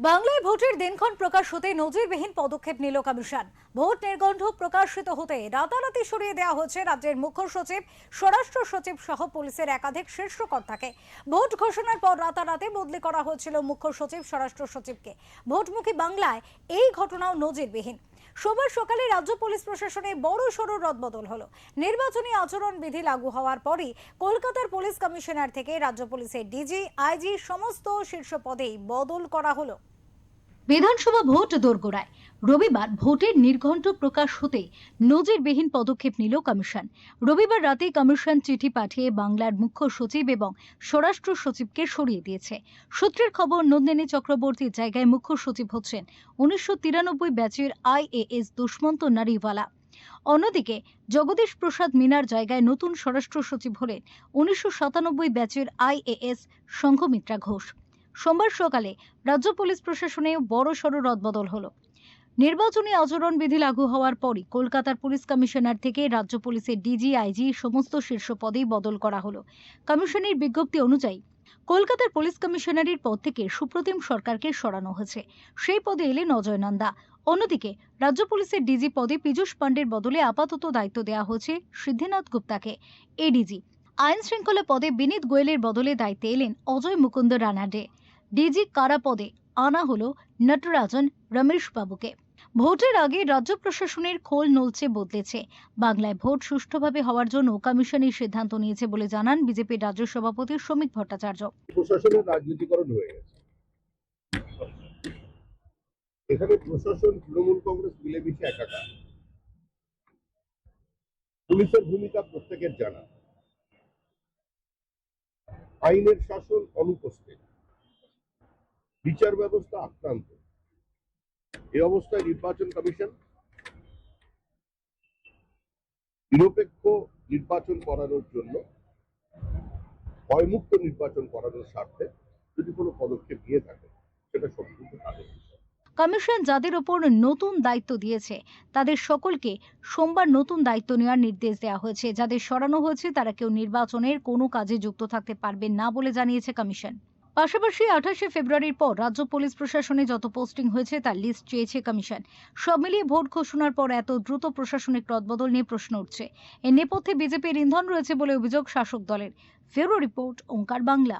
বাংলায় ভোটের দিনক্ষণ প্রকাশ হতে নজিরবিহীন পদক্ষেপ নিল কমিশন। ভোট নির্গণ্ড প্রকাশিত হতে রাতারাতি সরিয়ে দেওয়া হয়েছে রাজ্যের মুখ্য সচিব, স্বরাষ্ট্র সচিব সহ পুলিশের একাধিক শীর্ষ কর্তাকে। ভোট ঘোষণার পর রাতারাতি বদলি করা হয়েছিল মুখ্য সচিব, স্বরাষ্ট্র সচিবকে। ভোটমুখী বাংলায় এই ঘটনাও নজিরবিহীন। সোমবার সকালে রাজ্য পুলিশ প্রশাসনে বড় সড় রদবদল হলো। নির্বাচনী আচরণ বিধি লাগু হওয়ার পরই কলকাতার পুলিশ কমিশনার থেকে রাজ্য পুলিশের ডিজি, আইজি সমস্ত শীর্ষ পদেই বদল করা হলো। বিধানসভা ভোট দোরগোড়ায়। রবিবার ভোটের নির্ঘণ্ট প্রকাশ হতে নজিরবিহীন পদক্ষেপ নিল কমিশন। রবিবার রাতে কমিশন চিঠি পাঠিয়ে বাংলার মুখ্য সচিব এবং স্বরাষ্ট্র সচিবকে সরিয়ে দিয়েছে। সূত্রের খবর, নন্দিনী চক্রবর্তীর জায়গায় মুখ্য সচিব হচ্ছেন 1993 ব্যাচের IAS দুষ্মন্ত নারীওয়ালা। অন্যদিকে জগদীশ প্রসাদ মিনার জায়গায় নতুন স্বরাষ্ট্র সচিব হলেন 1997 ব্যাচের IAS সংঘমিত্রা ঘোষ। সোমবার সকালে রাজ্য পুলিশ প্রশাসনে বড়সড় রদবদল হলো। নির্বাচনী আচরণ বিধি লাগু হওয়ার পরই কলকাতার পুলিশ কমিশনার থেকে রাজ্য পুলিশের ডিজি, আইজি সমস্ত শীর্ষ পদেই বদল করা হলো। কমিশনের বিজ্ঞপ্তি অনুযায়ী কলকাতার পুলিশ কমিশনারের পদ থেকে সুপ্রতিম সরকারকে সরানো হয়েছে। সেই পদে এলেন অজয় নন্দা। অন্যদিকে রাজ্য পুলিশের ডিজি পদে পীযূষ পাণ্ডের বদলে আপাতত দায়িত্ব দেওয়া হয়েছে সিদ্ধিনাথ গুপ্তাকে। এডিজি আইন শৃঙ্খলা পদে বিনীত গোয়েলের বদলে দায়িত্বে এলেন অজয় মুকুন্দ রানাডে। ডিজি কারা পদে আনা হলো নটরাজন রমেশ বাবুকে। ভোটের আগে রাজ্য প্রশাসনের খোল নলচে বদলেছে। বাংলায় ভোট সুষ্ঠুভাবে হওয়ার জন্য কমিশন এই সিদ্ধান্ত নিয়েছে বলে জানান বিজেপির রাজ্য সভাপতি শ্রমিক ভট্টাচার্য। প্রশাসনের রাজনীতিকরণ হয়ে গেছে। এখানে প্রশাসন, তৃণমূল কংগ্রেস মিলেমিশে একাকার। পুলিশের ভূমিকা প্রত্যেকের জানা। আইনের শাসন অনুপস্থিত, বিচার ব্যবস্থা আক্রান্ত। এই অবস্থায় নির্বাচন কমিশন নিরপেক্ষ নির্বাচন করানোর জন্য, ভয়মুক্ত নির্বাচন করানোর স্বার্থে যদি কোনো পদক্ষেপ নিয়ে থাকে সেটা সম্পূর্ণ তাদের বিষয়। কমিশন যাদের ওপর নতুন দায়িত্ব দিয়েছে তাদের সকলকে সোমবার নতুন দায়িত্ব নেওয়ার নির্দেশ দেওয়া হয়েছে। যাদের সরানো হয়েছে তারা কেউ নির্বাচনের কোনো কাজে যুক্ত থাকতে পারবেন না বলে জানিয়েছে কমিশন। পাশাপাশি 28শে ফেব্রুয়ারির পর রাজ্য পুলিশ প্রশাসনে যত পোস্টিং হয়েছে তার লিস্ট চেয়েছে কমিশন। সব মিলিয়ে ভোট ঘোষণার পর এত দ্রুত প্রশাসনিক রদবদল নিয়ে প্রশ্ন উঠছে। এর নেপথ্যে বিজেপির ইন্ধন রয়েছে বলে অভিযোগ শাসক দলের। ফেরো রিপোর্ট, ওঙ্কার বাংলা।